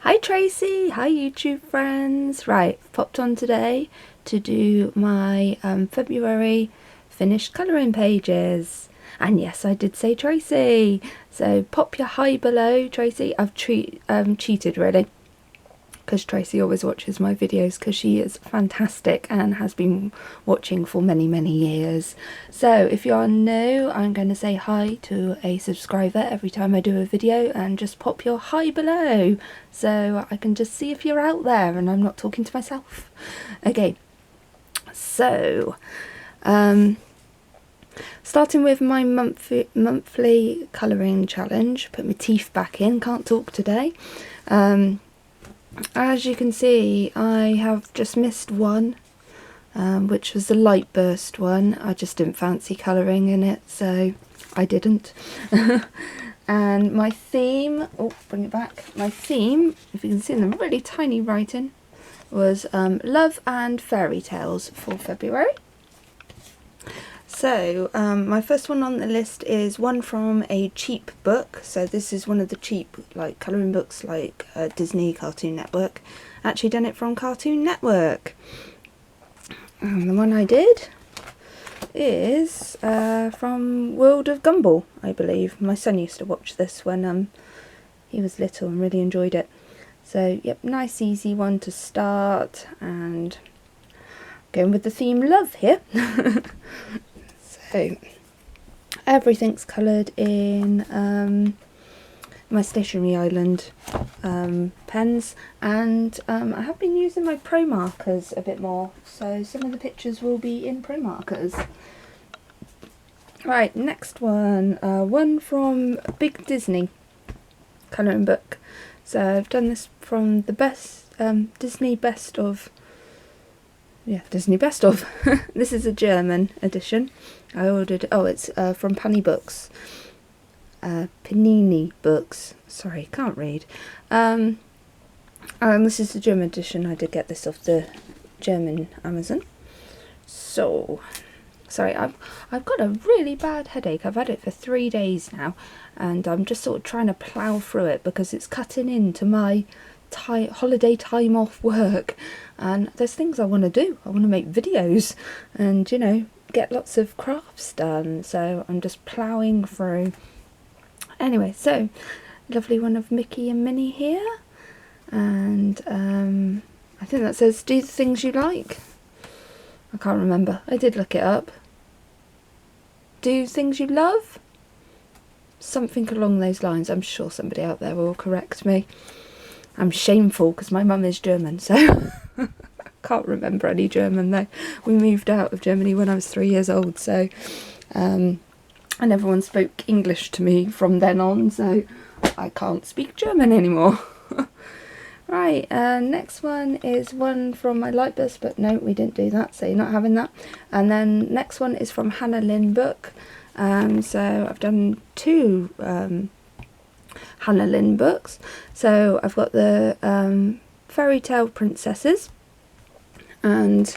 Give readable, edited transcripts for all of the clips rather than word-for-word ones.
Hi Tracy, hi YouTube friends. Right, popped on today to do my February finished colouring pages. And yes, I did say Tracy. So pop your hi below, Tracy. I've cheated really, because Tracy always watches my videos because she is fantastic and has been watching for many years. So if you are new, I'm going to say hi to a subscriber every time I do a video, and just pop your hi below so I can just see if you're out there and I'm not talking to myself. Okay, so starting with my monthly colouring challenge. Put my teeth back in, can't talk today. As you can see, I have just missed one, which was the light burst one. I just didn't fancy colouring in it, so I didn't. And my theme, oh, bring it back. My theme, if you can see in the really tiny writing, was love and fairy tales for February. So my first one on the list is one from a cheap book. So this is one of the cheap like colouring books, like Disney, Cartoon Network. Actually done it from Cartoon Network. And the one I did is from World of Gumball, I believe. My son used to watch this when he was little and really enjoyed it. So yep, nice easy one to start, and going with the theme love here. So everything's coloured in my Stationery Island pens, and I have been using my Pro markers a bit more, so some of the pictures will be in Pro markers. Right, next one, one from Big Disney colouring book. So I've done this from the best Disney Best of. Yeah, Disney Best of. This is a German edition. I ordered, oh, it's from Panini Books. Panini Books. Sorry, can't read. And this is the German edition. I did get this off the German Amazon. So, sorry, I've got a really bad headache. I've had it for 3 days now, and I'm just sort of trying to plough through it because it's cutting into my holiday time off work, and there's things I want to do. I want to make videos and, you know, get lots of crafts done, so I'm just ploughing through. Anyway, so lovely one of Mickey and Minnie here, and I think that says do the things you like. I can't remember, I did look it up. Do things you love, something along those lines. I'm sure somebody out there will correct me. I'm shameful because my mum is German, so I can't remember any German though. We moved out of Germany when I was 3 years old, so and everyone spoke English to me from then on, so I can't speak German anymore. Right, next one is one from my Lightburst, but no, we didn't do that, so you're not having that. And then next one is from Hannah Lynn book. So I've done two Hannah Lynn books. So I've got the Fairy Tale Princesses, and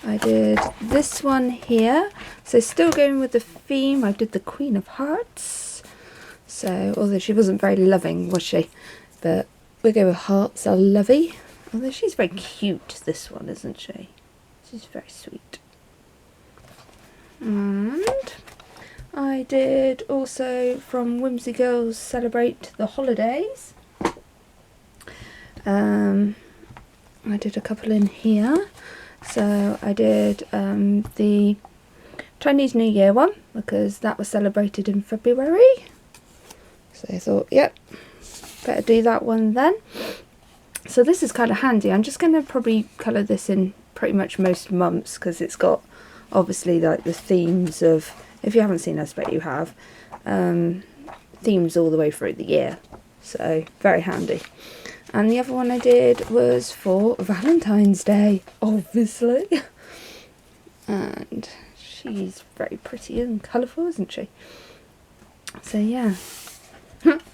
I did this one here. So still going with the theme, I did the Queen of Hearts. So although she wasn't very loving, was she? But we'll go with hearts are lovey. Although she's very cute, this one, isn't she? She's very sweet. And I did also from Whimsy Girls Celebrate the Holidays. I did a couple in here. So I did the Chinese New Year one because that was celebrated in February. So I thought, yep, better do that one then. So this is kind of handy. I'm just going to probably colour this in pretty much most months because it's got obviously like the themes of, if you haven't seen us, but you have, themes all the way through the year. So very handy. And the other one I did was for Valentine's Day, obviously. And she's very pretty and colourful, isn't she? So yeah.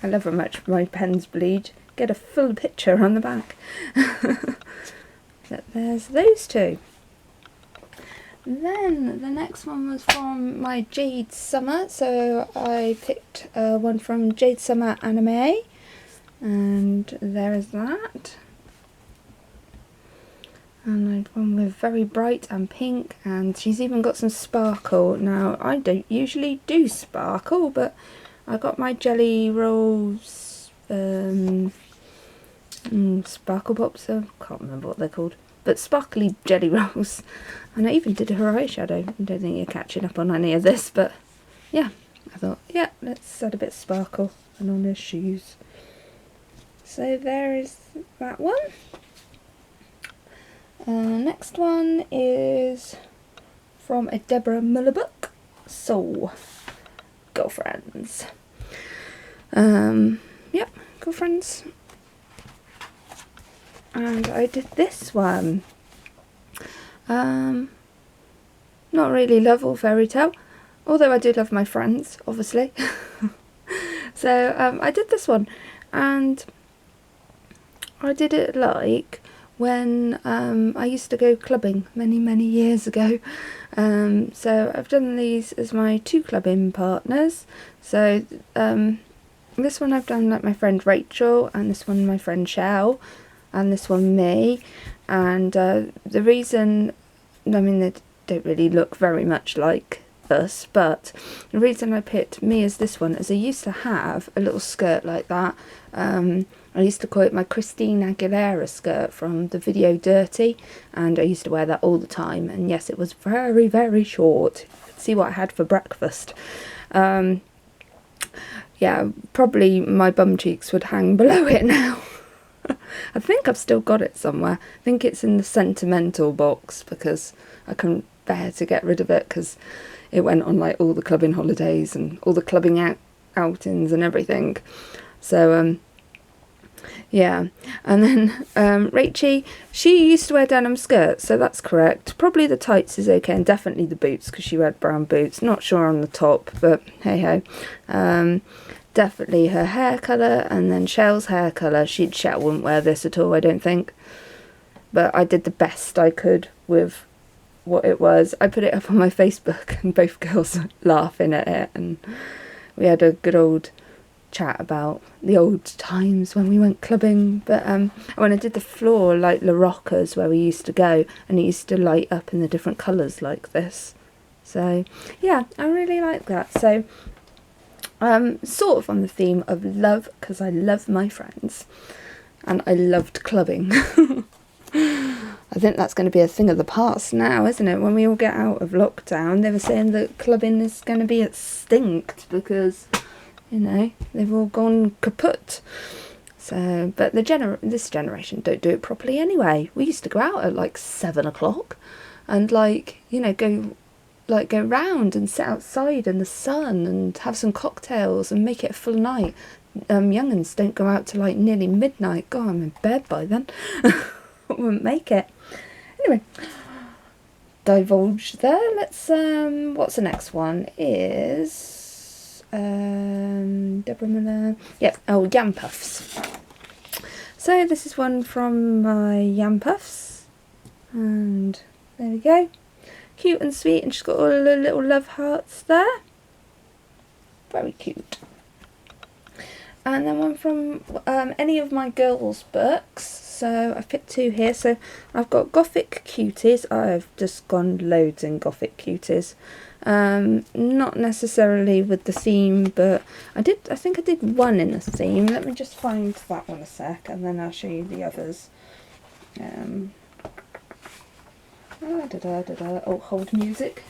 I love how much my pens bleed. Get a full picture on the back. But there's those two. Then the next one was from my Jade Summer. So I picked one from Jade Summer Anime. And And there is that. And I had one with very bright and pink, and she's even got some sparkle. Now, I don't usually do sparkle, but I got my Jelly Rolls sparkle pops. I can't remember what they're called, but sparkly Jelly Rolls. And I even did her eyeshadow. I don't think you're catching up on any of this, but yeah, I thought, yeah, let's add a bit of sparkle and on her shoes. So there is that one. Next one is from a Deborah Muller book. So, Girlfriends. Yep, Girlfriends. And I did this one. Not really love or fairy tale, although I do love my friends, obviously. So I did this one, and I did it like when I used to go clubbing many years ago. So I've done these as my 2 clubbing partners. So this one I've done like my friend Rachel, and this one my friend Shell, and this one me. And the reason, I mean, they don't really look very much like us, but the reason I picked me as this one is I used to have a little skirt like that. I used to call it my Christina Aguilera skirt from the video Dirty, and I used to wear that all the time. And yes, it was very short. See what I had for breakfast. Yeah, probably my bum cheeks would hang below it now. I think I've still got it somewhere. I think it's in the sentimental box, because I couldn't bear to get rid of it, because it went on like all the clubbing holidays and all the clubbing outings and everything. So yeah. And then Rachie, she used to wear denim skirts, so that's correct. Probably the tights is okay, and definitely the boots, because she had brown boots. Not sure on the top, but hey ho. Definitely her hair colour, and then Shell's hair colour. Shell wouldn't wear this at all, I don't think. But I did the best I could with what it was. I put it up on my Facebook, and both girls were laughing at it, and we had a good old chat about the old times when we went clubbing. But when I did the floor like La Rocca's, where we used to go, and it used to light up in the different colours like this. So yeah, I really like that. So sort of on the theme of love, because I love my friends and I loved clubbing. I think that's going to be a thing of the past now, isn't it? When we all get out of lockdown, they were saying that clubbing is going to be extinct because, you know, they've all gone kaput. So, but this generation don't do it properly anyway. We used to go out at like 7 o'clock and like, you know, go round and sit outside in the sun and have some cocktails and make it a full night. Young'uns don't go out till like nearly midnight. God, I'm in bed by then. I wouldn't make it. Anyway, divulge there. Let's what's the next one is Deborah Miller. Yep. Oh, Yam Puffs. So this is one from my Yam Puffs, and there we go. Cute and sweet, and she's got all the little love hearts there. Very cute. And then one from any of my girls' books. So I've picked 2 here. So I've got Gothic Cuties. I've just gone loads in Gothic Cuties. Not necessarily with the theme, but I think I did one in a theme. Let me just find that one a sec, and then I'll show you the others. Oh, hold music.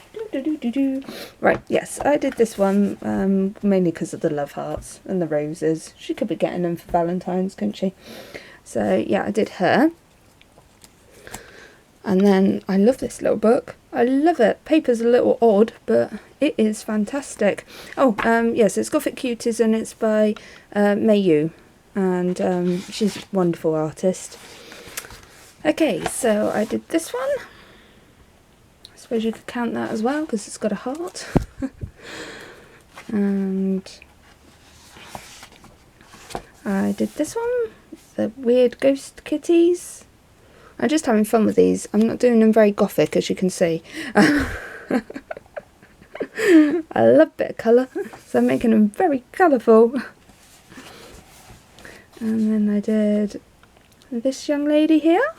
Right, yes, I did this one mainly because of the love hearts and the roses. She could be getting them for Valentine's, couldn't she? So yeah, I did her. And then I love this little book. I love it. Paper's a little odd, but it is fantastic. Oh, yes, it's Gothic Cuties, and it's by Mayu, and she's a wonderful artist. Okay, so I did this one. I suppose you could count that as well, because it's got a heart. And I did this one, the weird ghost kitties. I'm just having fun with these. I'm not doing them very gothic, as you can see. I love a bit of colour, so I'm making them very colourful. And then I did this young lady here.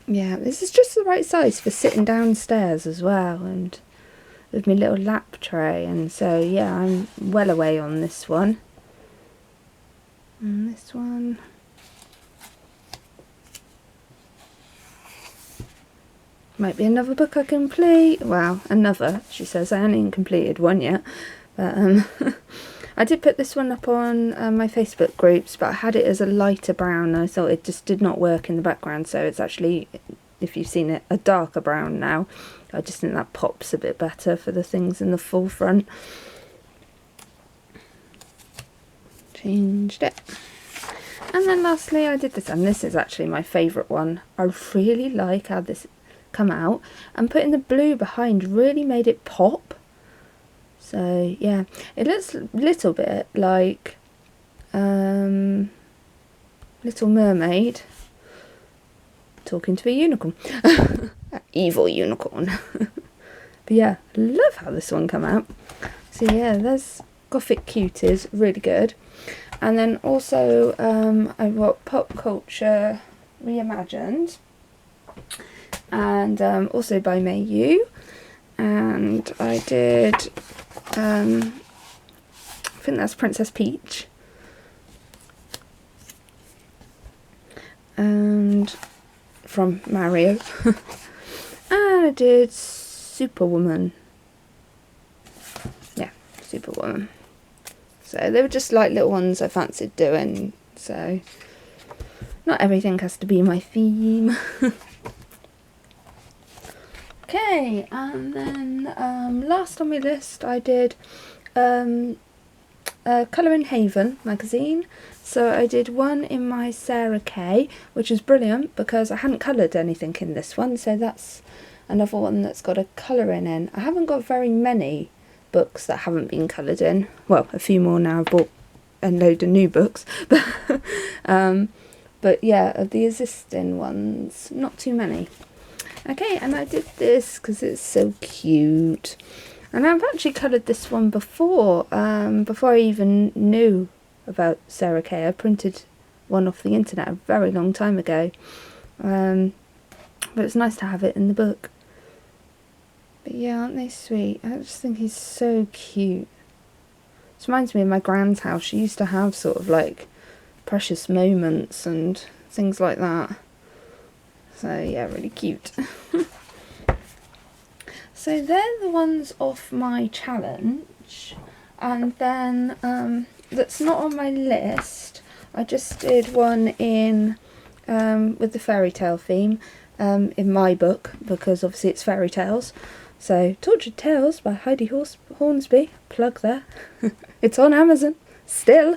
Yeah, this is just the right size for sitting downstairs as well, and with my little lap tray, and so yeah, I'm well away on this one. And this one. Might be another book I complete. Well, another, she says. I haven't even completed one yet. But I did put this one up on my Facebook groups, but I had it as a lighter brown and I thought it just did not work in the background, so it's actually, if you've seen it, a darker brown now. I just think that pops a bit better for the things in the forefront. Changed it. And then lastly I did this, and this is actually my favourite one. I really like how this come out, and putting the blue behind really made it pop. So yeah, it looks a little bit like Little Mermaid talking to a unicorn. Evil unicorn. But yeah, love how this one come out. So yeah, there's Gothic Cuties, really good. And then also I wrote Pop Culture Reimagined, and also by May Yu. And I did I think that's Princess Peach, and from Mario. And I did Superwoman. Yeah, Superwoman. So they were just like little ones I fancied doing, so not everything has to be my theme. Okay, and then last on my list I did Colouring Haven magazine. So I did one in my Sarah Kay, which is brilliant because I hadn't coloured anything in this one, so that's another one that's got a colouring in. I haven't got very many books that haven't been coloured in. Well, a few more now. I've bought a load of new books, but yeah, of the existing ones, not too many. Okay, and I did this because it's so cute, and I've actually coloured this one before, before I even knew about Sarah Kay. I printed one off the internet a very long time ago, but it's nice to have it in the book. But yeah, aren't they sweet? I just think he's so cute. This reminds me of my grand's house. She used to have sort of like precious moments and things like that. So yeah, really cute. So they're the ones off my challenge, and then that's not on my list. I just did one in with the fairy tale theme in my book, because obviously it's fairy tales. So Tortured Tales by Heidi Hornsby, plug there. It's on Amazon still.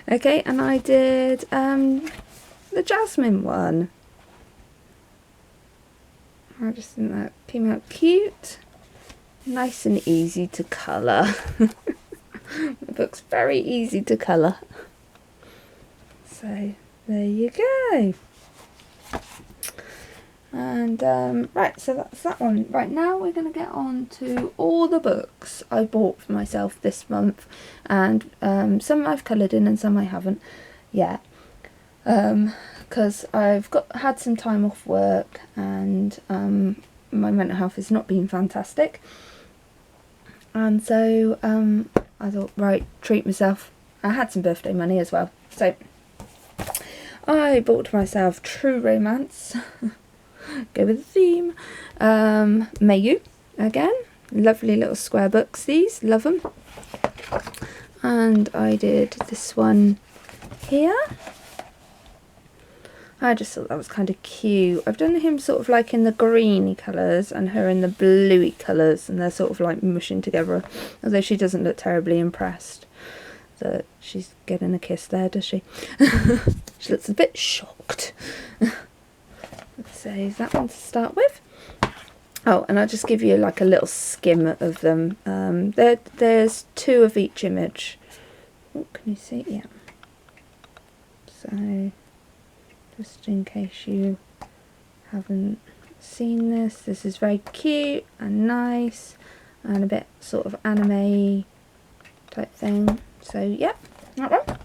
Okay, and I did the Jasmine one. I just think that came out cute, nice and easy to colour. The book's very easy to colour. So there you go. And right, so that's that one. Right, now we're going to get on to all the books I bought for myself this month, and some I've coloured in and some I haven't yet, because I've had some time off work, and my mental health has not been fantastic, and so I thought, right, treat myself. I had some birthday money as well, so I bought myself True Romance. Go with the theme. May Yu again, lovely little square books, these, love them. And I did this one here. I just thought that was kind of cute. I've done him sort of like in the greeny colours and her in the bluey colours, and they're sort of like mushing together, although she doesn't look terribly impressed that she's getting a kiss there, does she? She looks a bit shocked. So that one to start with. Oh, and I'll just give you like a little skim of them. There's two of each image. Oh, can you see? Yeah. So just in case you haven't seen this, this is very cute and nice and a bit sort of anime type thing. So yeah, that one.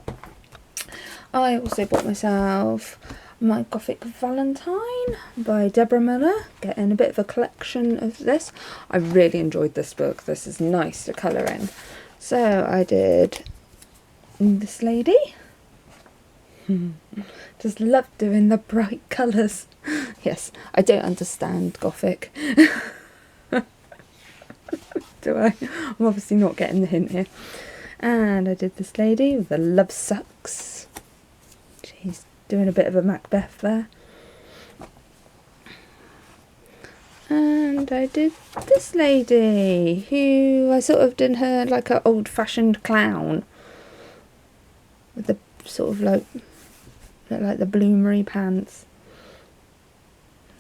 I also bought myself My Gothic Valentine by Deborah Miller, getting a bit of a collection of this. I really enjoyed this book. This is nice to colour in. So I did this lady. Just love doing the bright colours. Yes, I don't understand Gothic. Do I? I'm obviously not getting the hint here. And I did this lady with the Love Sucks. She's doing a bit of a Macbeth there. And I did this lady, who I sort of did her like an old-fashioned clown. With the sort of like the bloomery pants.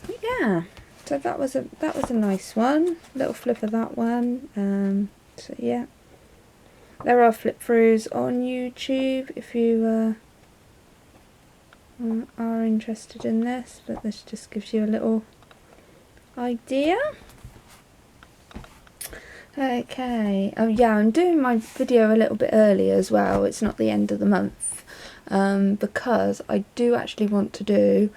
But yeah, so that was a nice one. Little flip of that one. So yeah, there are flip throughs on YouTube if you are interested in this, but this just gives you a little idea. Okay, oh yeah, I'm doing my video a little bit early as well. It's not the end of the month, because I do actually want to do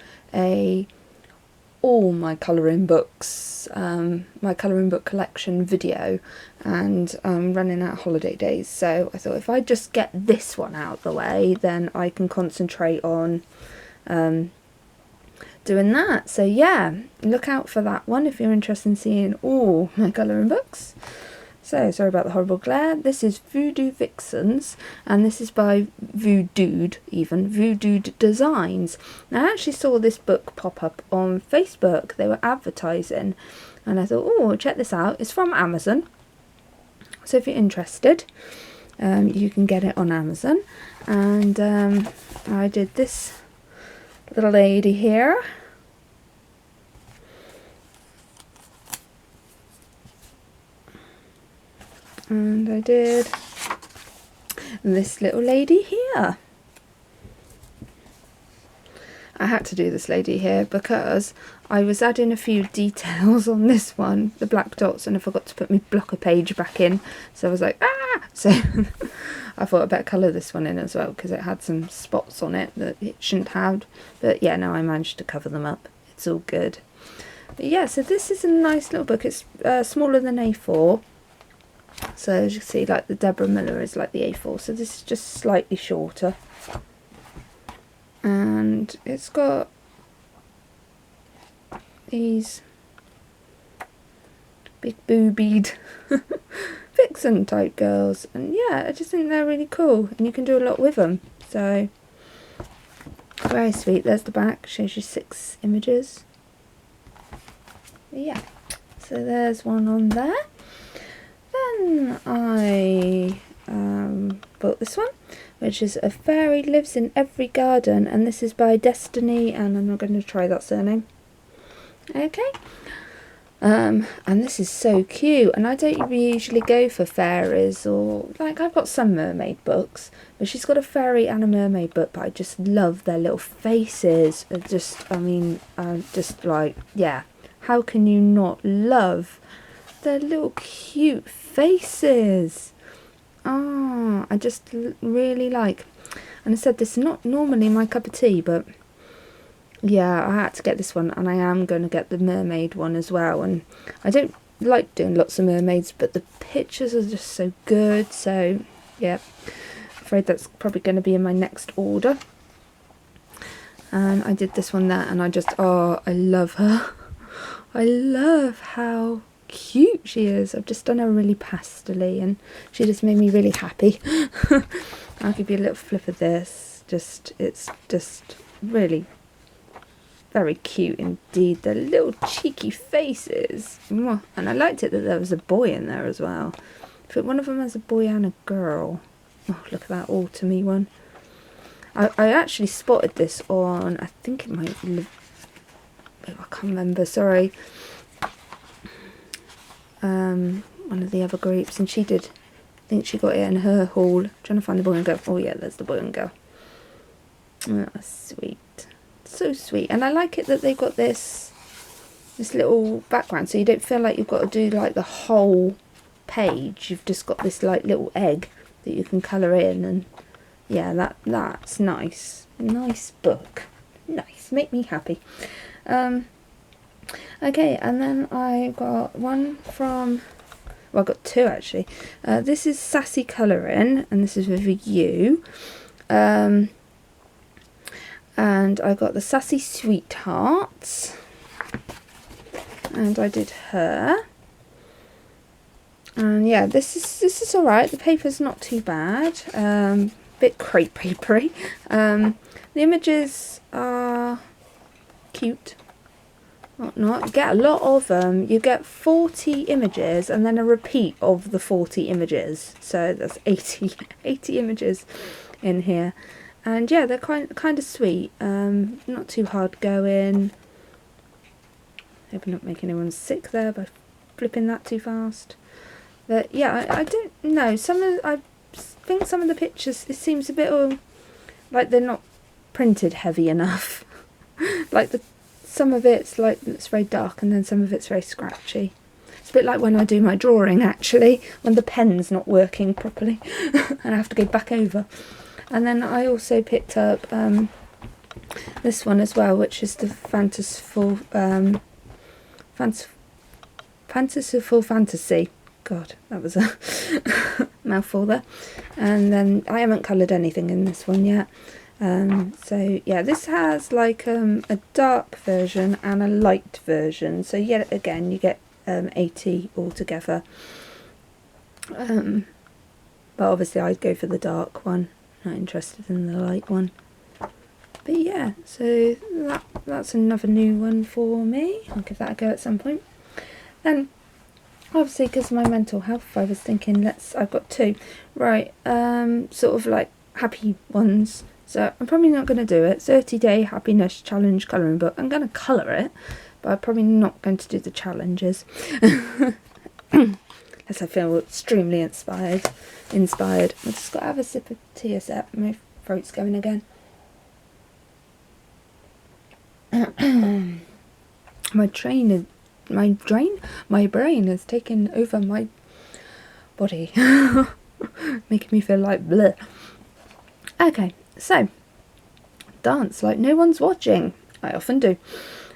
all my colouring books, my colouring book collection video, and I'm running out of holiday days, so I thought if I just get this one out of the way, then I can concentrate on doing that. So yeah, look out for that one if you're interested in seeing all my colouring books. So, sorry about the horrible glare. This is Voodoo Vixens, and this is by Voodooed Designs. Now, I actually saw this book pop up on Facebook. They were advertising, and I thought, oh, check this out. It's from Amazon. So if you're interested, you can get it on Amazon. And I did this little lady here. And I did this little lady here. I had to do this lady here because I was adding a few details on this one, the black dots, and I forgot to put my blocker page back in. So I was like, ah! So I thought I'd better colour this one in as well because it had some spots on it that it shouldn't have. But yeah, no, I managed to cover them up. It's all good. But yeah, so this is a nice little book. It's smaller than A4. So as you can see, like the Deborah Miller is like the A4, so this is just slightly shorter. And it's got these big boobied vixen type girls, and yeah, I just think they're really cool, and you can do a lot with them. So very sweet. There's the back, shows you 6 images. Yeah, so there's one on there. Then I bought this one, which is A Fairy Lives in Every Garden, and this is by Destiny, and I'm not going to try that surname. Okay. And this is so cute, and I don't usually go for fairies, or like I've got some mermaid books, but she's got a fairy and a mermaid book, but I just love their little faces. Just like, yeah, how can you not love their little cute faces? Oh, I just really like, and I said this is not normally my cup of tea, but yeah, I had to get this one, and I am going to get the mermaid one as well. And I don't like doing lots of mermaids, but the pictures are just so good, so yeah, afraid that's probably going to be in my next order. And I did this one there, and I just, oh, I love her. I love how cute she is. I've just done her really pastel-y, and she just made me really happy. I'll give you a little flip of this. It's just really very cute indeed. The little cheeky faces. And I liked it that there was a boy in there as well. If one of them has a boy and a girl. Oh, look at that all-to-me one. I actually spotted this on, I think it might live, I can't remember, sorry. One of the other groups, and she did, I think she got it in her haul. I'm trying to find the boy and girl. Oh yeah, there's the boy and girl. Oh, sweet. So sweet. And I like it that they've got this little background, so you don't feel like you've got to do like the whole page. You've just got this like little egg that you can colour in, and yeah, that's nice. Nice book. Nice, make me happy. Okay, and then I got one from, well, I got two actually. This is Sassy Colouring, and this is with you. And I got the Sassy Sweethearts, and I did her. And yeah, this is alright. The paper's not too bad. Bit crepe papery. The images are cute. Whatnot. You get a lot of them. You get 40 images and then a repeat of the 40 images. So that's 80 images in here. And yeah, they're kind of sweet. Not too hard going. Hope I'm not making anyone sick there by flipping that too fast. But yeah, I don't know. I think some of the pictures, it seems a bit like they're not printed heavy enough. Like some of it's like it's very dark, and then some of it's very scratchy. It's a bit like when I do my drawing actually, when the pen's not working properly, and I have to go back over. And then I also picked up this one as well, which is the Fanciful Fantasy. God, that was a mouthful there. And then I haven't coloured anything in this one yet. So yeah, this has like a dark version and a light version. So yet again, you get 80 altogether. But obviously I'd go for the dark one. Not interested in the light one. But yeah, so that's another new one for me. I'll give that a go at some point. Then obviously, because of my mental health, I was thinking I've got two, right, sort of like happy ones. So I'm probably not going to do it. 30-day happiness challenge colouring book. I'm going to colour it, but I'm probably not going to do the challenges. As I feel extremely inspired. I've just got to have a sip of tea a sec. My throat's going again. My brain has taken over my body, making me feel like bleh. Okay, so dance like no one's watching. I often do.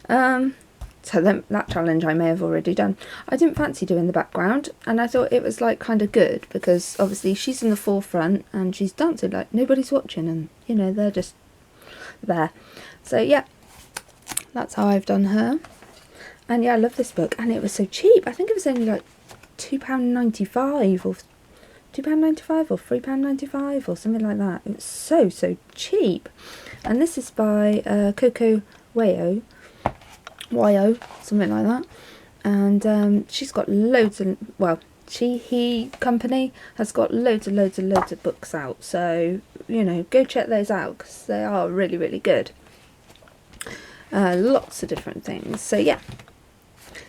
So then that challenge I may have already done. I didn't fancy doing the background, and I thought it was like kind of good because obviously she's in the forefront and she's dancing like nobody's watching, and you know, they're just there. So yeah, that's how I've done her. And yeah, I love this book, and it was so cheap. I think it was only like £2.95 or £2.95 or £3.95 or something like that. It was so cheap. And this is by Coco Wayo, something like that. And she's got loads of, well, he company has got loads of books out. So, you know, go check those out because they are really good. Lots of different things. So yeah,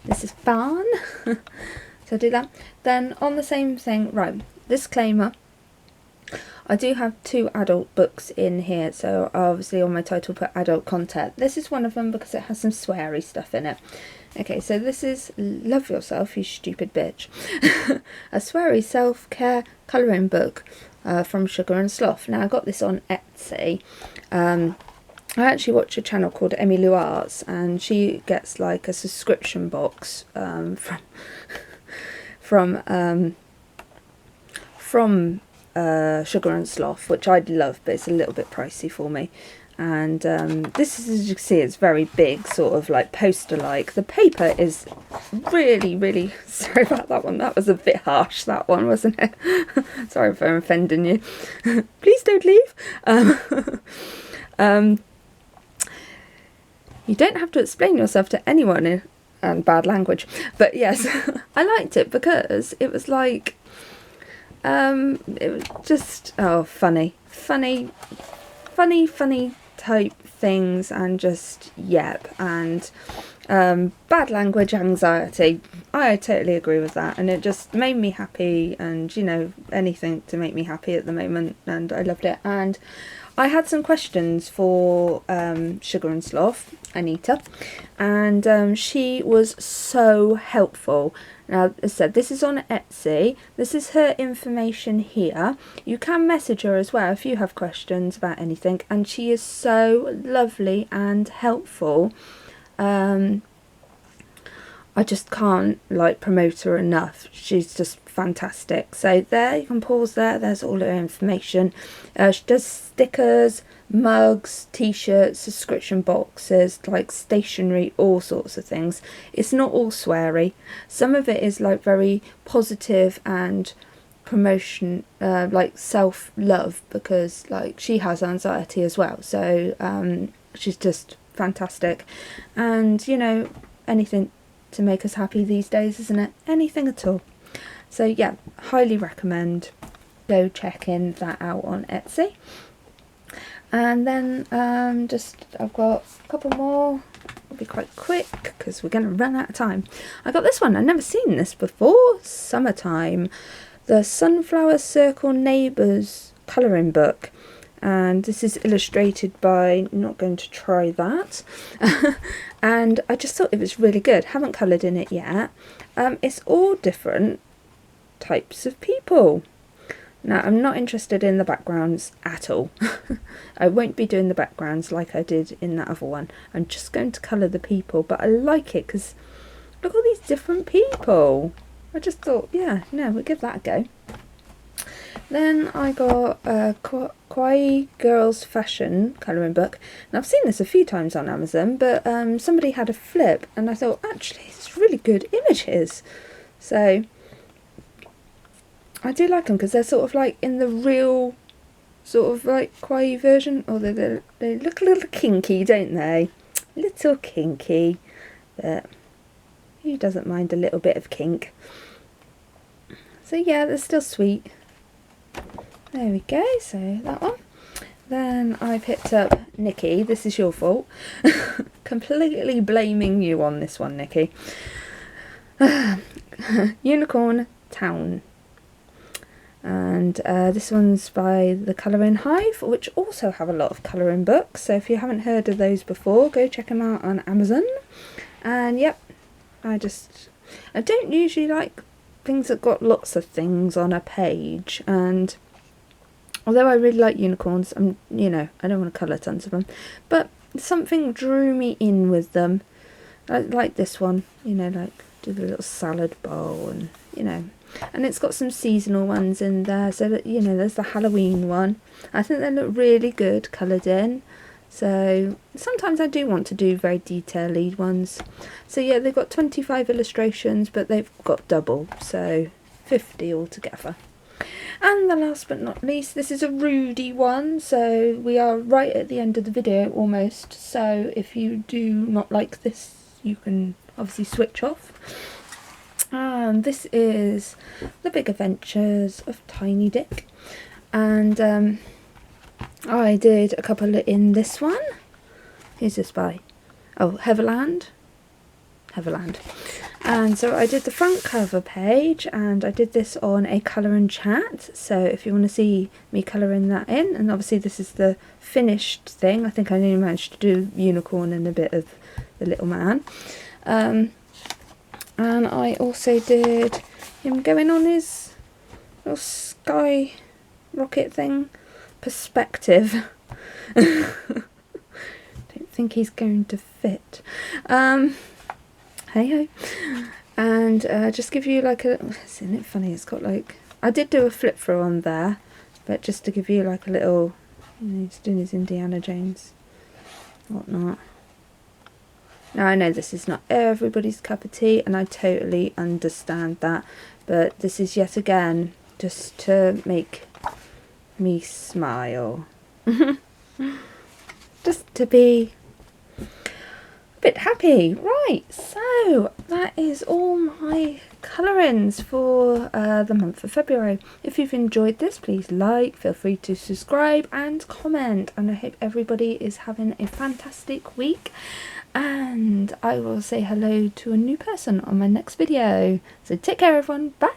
this is fun. So do that. Then on the same thing, right, disclaimer, I do have 2 adult books in here, so obviously on my title put adult content. This is one of them because it has some sweary stuff in it. Okay, so this is Love Yourself, You Stupid Bitch. A sweary self-care colouring book from Sugar and Sloth. Now I got this on Etsy. I actually watch a channel called Emmy Lou Arts, and she gets like a subscription box from Sugar and Sloth, which I'd love, but it's a little bit pricey for me. And this is, as you can see, it's very big, sort of like poster-like. The paper is really, sorry about that one, that was a bit harsh, that one, wasn't it? Sorry if I'm offending you. Please don't leave. You don't have to explain yourself to anyone in bad language, but yes, I liked it because it was like, it was just, oh, funny type things, and just, yep, and bad language anxiety. I totally agree with that, and it just made me happy, and you know, anything to make me happy at the moment, and I loved it. And I had some questions for Sugar and Sloth, Anita, and she was so helpful. Now, as I said, this is on Etsy. This is her information here. You can message her as well if you have questions about anything, and she is so lovely and helpful. I just can't like promote her enough. She's just fantastic. So there, you can pause there. There's all her information. She does stickers, mugs, t-shirts, subscription boxes, like stationery, all sorts of things. It's not all sweary. Some of it is like very positive and promotion, like self-love, because like she has anxiety as well. So she's just fantastic. And you know, anything to make us happy these days, isn't it? Anything at all. So yeah, highly recommend go checking that out on Etsy. And then I've got a couple more. I'll be quite quick because we're going to run out of time. I got this one. I've never seen this before. Summertime. The Sunflower Circle Neighbours colouring book. And this is illustrated by, not going to try that. And I just thought it was really good. Haven't coloured in it yet. It's all different types of people. Now, I'm not interested in the backgrounds at all. I won't be doing the backgrounds like I did in that other one. I'm just going to colour the people, but I like it because look at all these different people. I just thought, yeah, no, we'll give that a go. Then I got a Kawaii Girls Fashion colouring book. Now, I've seen this a few times on Amazon, but somebody had a flip, and I thought, actually, it's really good images. So I do like them because they're sort of like in the real sort of like kawaii version. Or they look a little kinky, don't they? Little kinky. But who doesn't mind a little bit of kink? So yeah, they're still sweet. There we go, so that one. Then I picked up Nikki. This is your fault. Completely blaming you on this one, Nikki. Unicorn Town. And this one's by the Colouring Hive, which also have a lot of colouring books. So if you haven't heard of those before, go check them out on Amazon. And yep, I don't usually like things that got lots of things on a page. And although I really like unicorns, I don't want to colour tons of them, but something drew me in with them. I like this one, like do the little salad bowl, and and it's got some seasonal ones in there. So that there's the Halloween one. I think they look really good coloured in. So sometimes I do want to do very detailed ones. So yeah, they've got 25 illustrations, but they've got double, so 50 altogether. And the last but not least, this is a Rudy one, so we are right at the end of the video almost. So if you do not like this, you can obviously switch off. And this is The Big Adventures of Tiny Dick. And I did a couple in this one. Who's this by? Oh, Heatherland. And so I did the front cover page, and I did this on a colour and chat. So if you want to see me colouring that in, and obviously this is the finished thing. I think I only managed to do unicorn and a bit of the little man. And I also did him going on his little sky rocket thing. Perspective. Don't think he's going to fit. Hey ho. And just give you like a, isn't it funny, it's got like, I did do a flip through on there, but just to give you like a little, he's doing his Indiana Jones whatnot. Now I know this is not everybody's cup of tea, and I totally understand that, but this is yet again just to make me smile. Just to be a bit happy. Right, so that is all my colourings for the month of February. If you've enjoyed this, please like, feel free to subscribe and comment, and I hope everybody is having a fantastic week, and I will say hello to a new person on my next video. So take care everyone, bye.